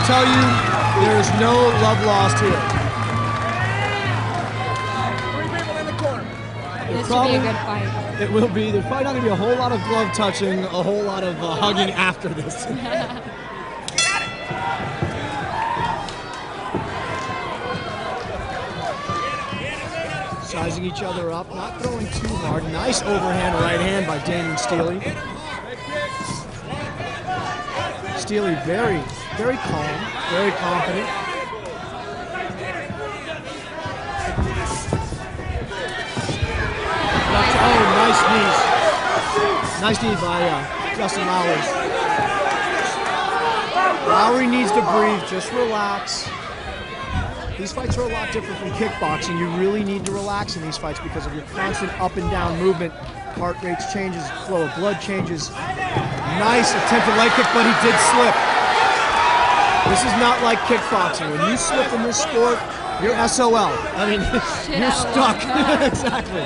tell you, there is no love lost here. This should be a good fight. It will be. There's probably not going to be a whole lot of glove touching, a whole lot of hugging after this. Sizing each other up, not throwing too hard. Nice overhand right hand by Damien Stelly. Stelly very, very calm, very confident. Oh, nice knees. Nice knee by Dustin Lowry. Lowry needs to breathe, just relax. These fights are a lot different from kickboxing. You really need to relax in these fights because of your constant up and down movement. Heart rate changes, flow of blood changes. Nice attempted leg kick, but he did slip. This is not like kickboxing. When you slip in this sport, you're SOL. I mean, you're stuck. Exactly.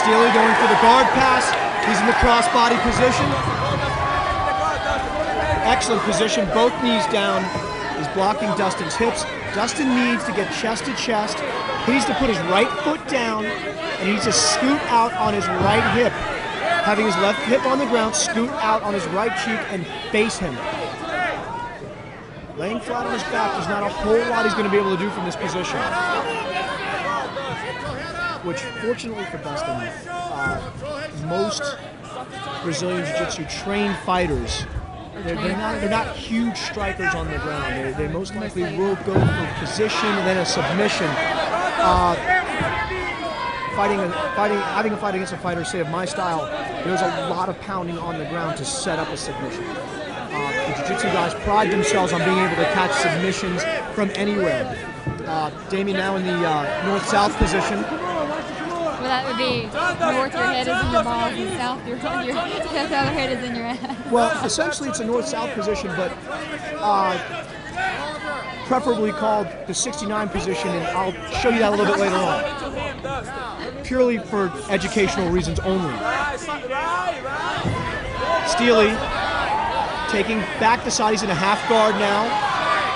Stelly going for the guard pass. He's in the crossbody position. Excellent position, both knees down. He's blocking Dustin's hips. Dustin needs to get chest to chest. He needs to put his right foot down, and he needs to scoot out on his right hip. Having his left hip on the ground, scoot out on his right cheek and face him. Laying flat on his back, there's not a whole lot he's going to be able to do from this position. Which, fortunately for Dustin, most Brazilian Jiu-Jitsu trained fighters, they're not huge strikers on the ground. They most likely will go for position and then a submission. Having a fight against a fighter, say of my style, there's a lot of pounding on the ground to set up a submission. The Jiu-Jitsu guys pride themselves on being able to catch submissions from anywhere. Damien now in the north-south position. Well, that would be north, your head is in your balls, and south, your other head is in your ass. Well, essentially it's a north-south position, but preferably called the 69 position, and I'll show you that a little bit later on. Purely for educational reasons only. Stelly taking back the side. He's in a half guard now.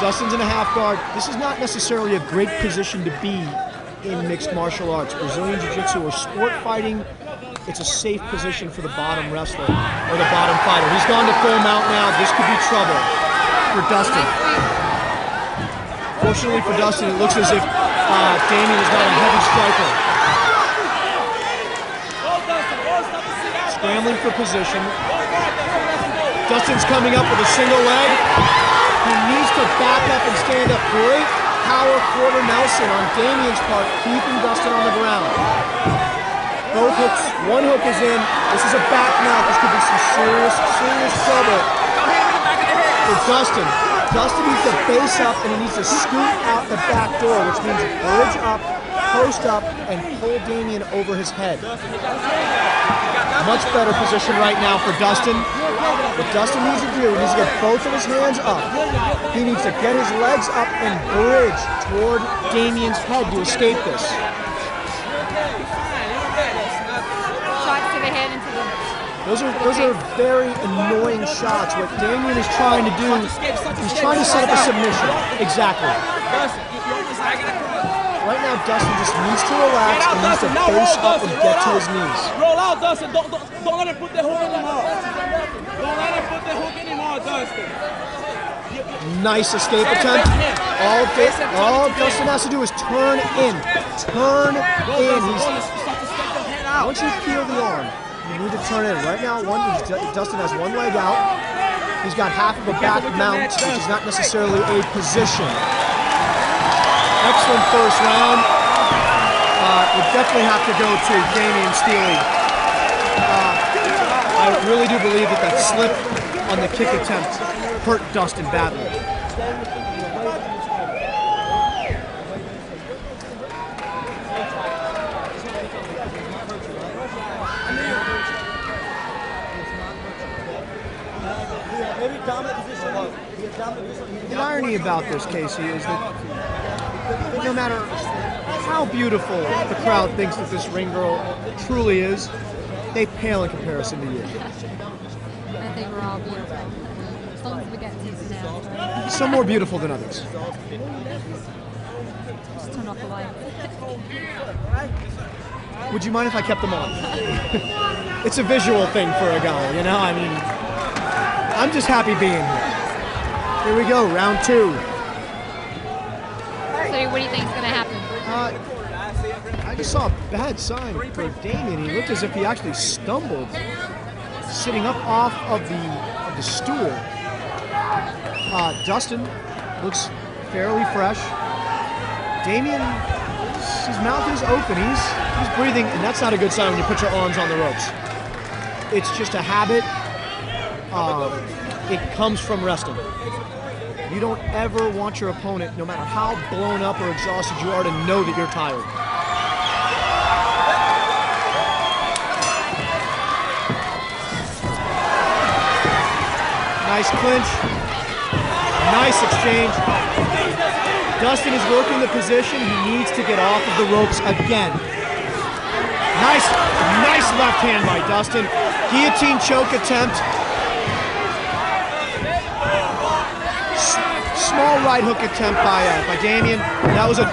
Dustin's in a half guard. This is not necessarily a great position to be in mixed martial arts. Brazilian Jiu-Jitsu or sport fighting, it's a safe position for the bottom wrestler or the bottom fighter. He's gone to full mount now. This could be trouble for Dustin. Fortunately for Dustin, it looks as if Damien is not a heavy striker. Scrambling for position. Dustin's coming up with a single leg. He needs to back up and stand up. Great power quarter Nelson on Damien's part, keeping Dustin on the ground. Both hooks, one hook is in. This is a back mount. This could be some serious trouble for Dustin. Dustin needs to base up and he needs to scoot out the back door, which means bridge up, post up, and pull Damien over his head. Much better position right now for Dustin. What Dustin needs to do, he needs to get both of his hands up. He needs to get his legs up and bridge toward Damien's head to escape this. Shots to the head and to the... Those are very annoying shots. What Damien is trying to do, he's trying to set up a submission. Exactly. Right now, Dustin just needs to relax and needs to face up and get to his knees. Roll out, Dustin. Don't let him put the hook anymore. Don't let him put the hook anymore, Dustin. Nice escape attempt. All Dustin has to do is turn in. Turn in. Once you feel the arm, you need to turn in. Right now, Dustin has one leg out. He's got half of a back mount, which is not necessarily a position. Excellent first round. We definitely have to go to Damien Stelly. I really do believe that slip on the kick attempt hurt Dustin badly. The irony about this, Casey, is that no matter how beautiful the crowd thinks that this ring girl truly is, they pale in comparison to you. I think we're all beautiful. As long as we get decent now. Some more beautiful than others. Just turn off the lights. Would you mind if I kept them on? It's a visual thing for a guy, you know? I mean, I'm just happy being here. Here we go, round 2. So what do you think is going to happen? I just saw a bad sign for Damien. He looked as if he actually stumbled sitting up off of the stool. Dustin looks fairly fresh. Damien, his mouth is open. He's breathing, and that's not a good sign when you put your arms on the ropes. It's just a habit. It comes from wrestling. You don't ever want your opponent, no matter how blown up or exhausted you are, to know that you're tired. Nice clinch. Nice exchange. Dustin is working the position. He needs to get off of the ropes again. Nice left hand by Dustin. Guillotine choke attempt. Small right hook attempt by Damien. That was a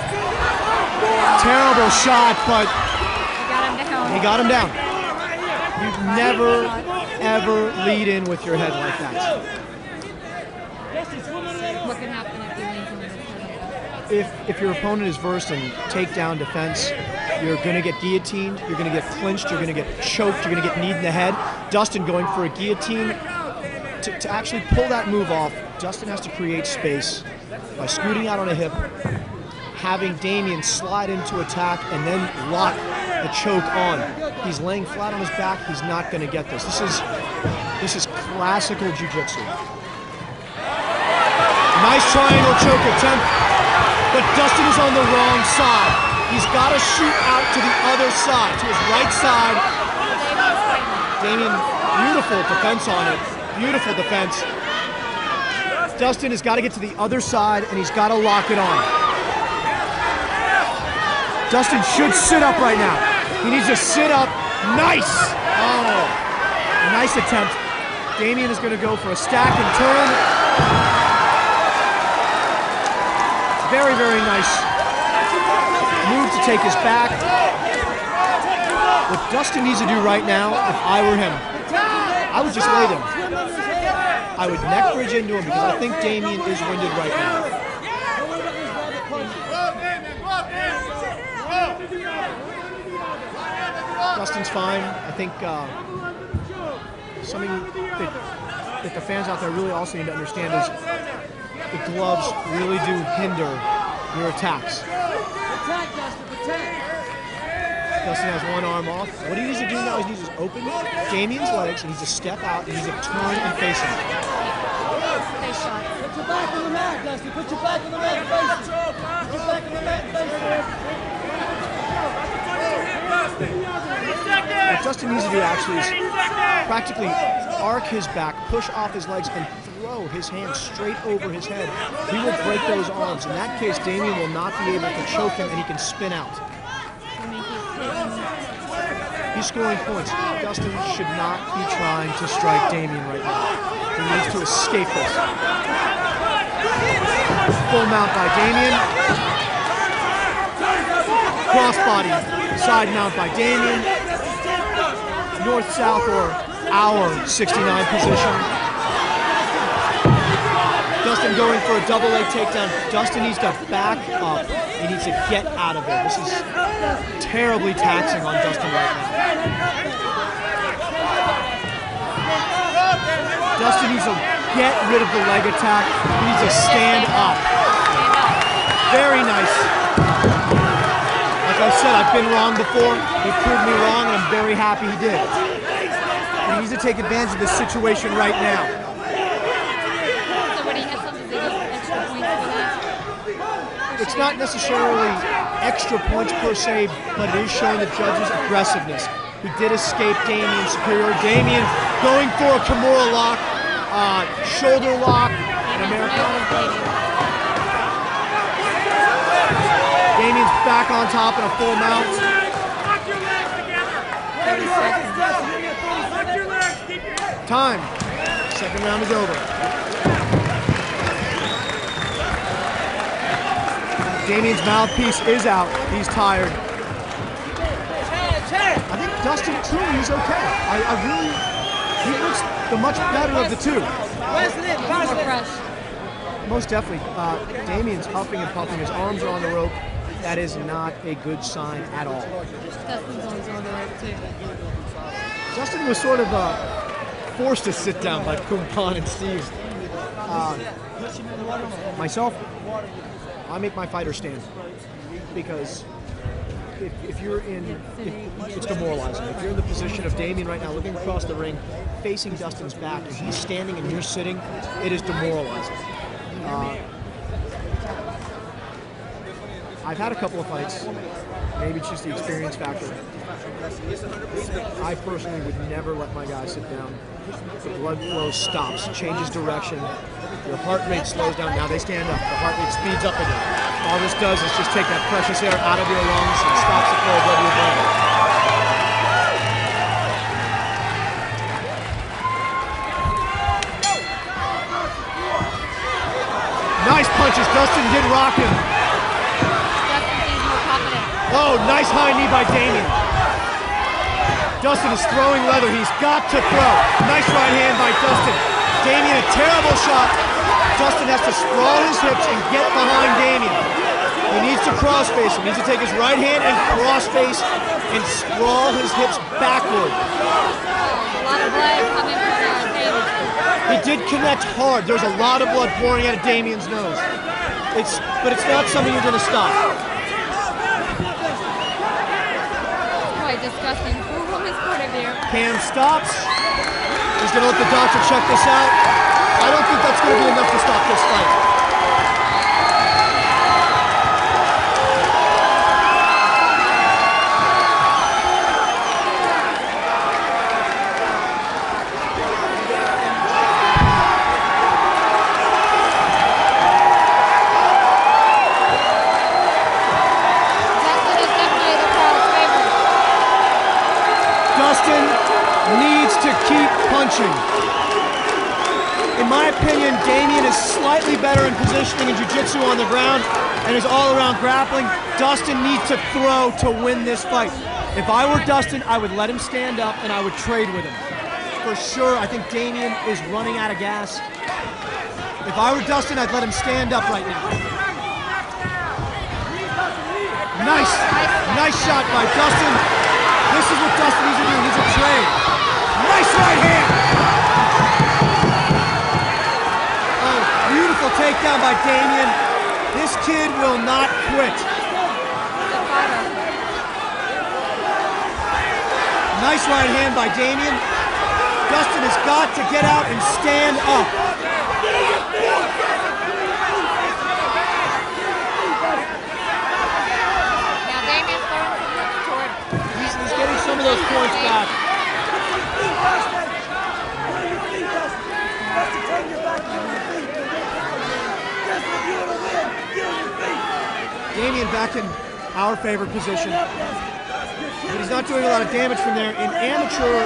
terrible shot, but he got him down. You never, ever lead in with your head like that. What can happen if you lean into his head? If your opponent is versed in takedown defense, you're going to get guillotined, you're going to get clinched, you're going to get choked, you're going to get kneed in the head. Dustin going for a guillotine. To actually pull that move off, Dustin has to create space by scooting out on a hip, having Damien slide into attack, and then lock the choke on. He's laying flat on his back. He's not going to get this. This is classical jiu-jitsu. Nice triangle choke attempt, but Dustin is on the wrong side. He's got to shoot out to the other side, to his right side. Damien, beautiful defense on it. Beautiful defense. Dustin has got to get to the other side, and he's got to lock it on. Dustin should sit up right now. He needs to sit up. Nice! Oh, nice attempt. Damien is going to go for a stack and turn. Very, very nice move to take his back. What Dustin needs to do right now, if I were him, I would just lay them. I would neck bridge into him because I think Damien is winded right now. Dustin's fine. I think something that the fans out there really also need to understand is the gloves really do hinder your attacks. Dustin has one arm off. What he needs to do now is he needs to open Damien's legs, and he needs to step out, and he needs to turn and face him. Put your back on the mat, Dustin. Put your back on the mat and face it. Put your back on the mat and face it. What Dustin needs to do actually is practically arc his back, push off his legs, and throw his hands straight over his head. He will break those arms. In that case, Damien will not be able to choke him, and he can spin out. He's scoring points. Dustin should not be trying to strike Damien right now. He needs to escape this. Full mount by Damien. Crossbody side mount by Damien. North-south or our 69 position. Dustin going for a double leg takedown. Dustin needs to back up. He needs to get out of it. This is terribly taxing on Dustin right now. Dustin needs to get rid of the leg attack. He needs to stand up. Very nice. Like I said, I've been wrong before. He proved me wrong, and I'm very happy he did. And he needs to take advantage of this situation right now. It's not necessarily extra points per se, but it is showing the judge's aggressiveness. He did escape Damien's superior. Damien going for a Kimura lock, shoulder lock, an Americana. Damien's back on top in a full mount. 30 seconds. Time. Second round is over. Damien's mouthpiece is out. He's tired. I think Dustin truly is okay. He looks the much better of the two. More fresh. Most definitely. Damien's huffing and puffing. His arms are on the rope. That is not a good sign at all. Dustin's arms are on the rope too. Dustin was sort of forced to sit down by Kumpan and Steve. Myself, I make my fighter stand because if you're in, it's demoralizing. If you're in the position of Damien right now, looking across the ring, facing Dustin's back, and he's standing and you're sitting, it is demoralizing. I've had a couple of fights. Maybe it's just the experience factor. I personally would never let my guy sit down. The blood flow stops, changes direction. Your heart rate slows down. Now they stand up. The heart rate speeds up again. All this does is just take that precious air out of your lungs and stops the flow of blood to your brain. Nice punches. Dustin did rock him. Dustin seems more confident. Oh, nice high knee by Damien. Dustin is throwing leather. He's got to throw. Nice right hand by Dustin. Damien, a terrible shot. Dustin has to sprawl his hips and get behind Damien. He needs to cross face. He needs to take his right hand and cross face and sprawl his hips backward. A lot of blood coming from Damien. He did connect hard. There's a lot of blood pouring out of Damien's nose. But it's not something you're going to stop. Quite disgusting from his point of view. Cam stops. He's going to let the doctor check this out. I don't think that's going to be enough to stop this fight. Dustin needs to keep punching. In my opinion, Damien is slightly better in positioning and jiu-jitsu on the ground and his all-around grappling. Dustin needs to throw to win this fight. If I were Dustin, I would let him stand up and I would trade with him. For sure, I think Damien is running out of gas. If I were Dustin, I'd let him stand up right now. Nice shot by Dustin. This is what Dustin needs to do. He needs a trade. Nice right hand. Oh, beautiful takedown by Damien. This kid will not quit. Nice right hand by Damien. Dustin has got to get out and stand up. Some of those points back. Damien back in our favored position. But he's not doing a lot of damage from there. In amateur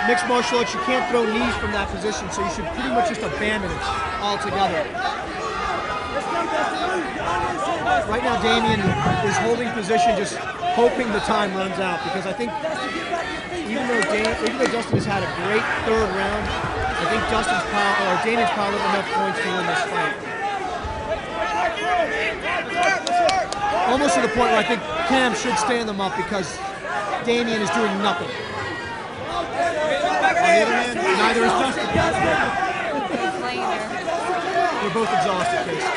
mixed martial arts, you can't throw knees from that position, so you should pretty much just abandon it altogether. Right now, Damien is holding position, just hoping the time runs out, because I think even though Dustin has had a great third round, I think Damien's piled up enough points to win this fight. Almost to the point where I think Cam should stand them up because Damien is doing nothing. On the other hand, neither is Dustin. They're both exhausted, Case.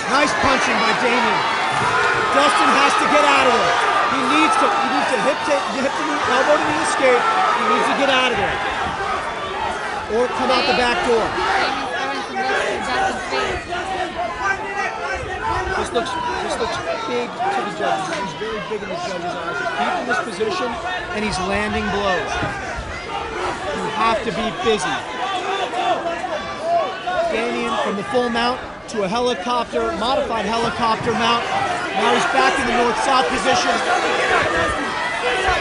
Nice punching by Damien. Dustin has to get out of there. He needs to hip to knee, elbow to knee escape. He needs to get out of there. Or come out the back door. This looks big to the judges. He's very big in the judges' eyes. He's keeping this position and he's landing blows. You have to be busy. Damien from the full mount to a helicopter, modified helicopter mount. Now he's back in the north-south position.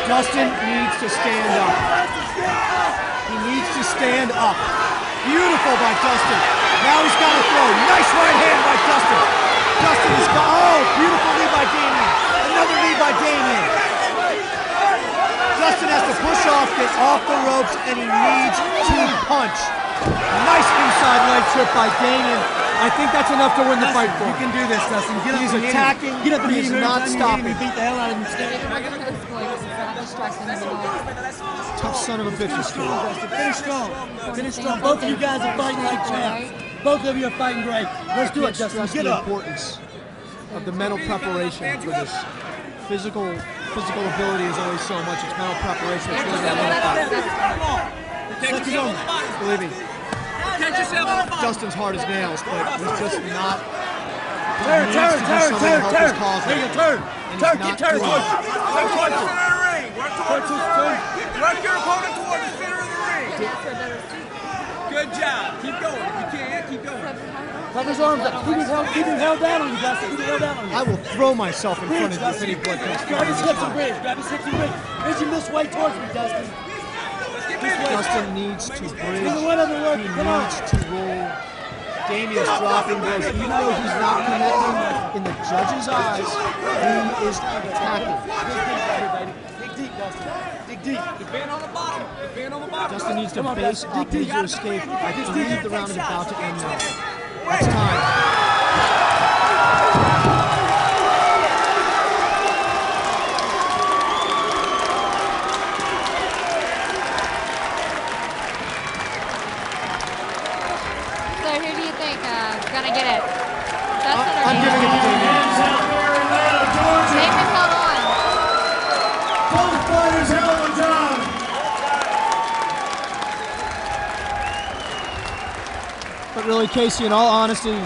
Dustin needs to stand up. He needs to stand up. Beautiful by Dustin. Now he's got to throw. Nice right hand by Dustin. Dustin has got, oh, beautiful knee by Damien. Another knee by Damien. Dustin has to push off, get off the ropes, and he needs to punch. Nice inside leg trip by Damien. I think that's enough to win the fight for him. You can do this, Dustin. Get up. He's attacking. Get up and He's not stopping. Beat the hell out of him. Tough son of a bitch. Finish strong. Finish strong. Both of you guys are fighting like champs. Both of you are fighting great. Let's do it, Dustin. Get up. The importance of the mental preparation for this. Physical ability is always so much. It's mental preparation. It's really that fight. Believe me. Dustin's hard as nails, but he's just not. Turn. There you go, turn. Turn. Work your opponent toward the center of the ring. Good job. Keep going. If you can, keep going. Cover his arms up. Keep him held down on you, Dustin. Keep him held down on you. I will throw myself in front of you if any blood comes. Grab his hips and bridge. Bridge him this way towards me, Dustin. Dustin needs to bridge. He needs to roll. Damien's dropping blows. Even though he's not connecting in the judge's eyes, he is attacking. Dig deep, Dustin. Dig deep. Defend on the bottom. Defend on the bottom. Dustin needs to base up his escape. I believe the round is about to end now. That's time. Gonna get it. Dustin or I'm giving it to Damien. Damien held on. Both fighters held on down. But really, Casey, in all honesty,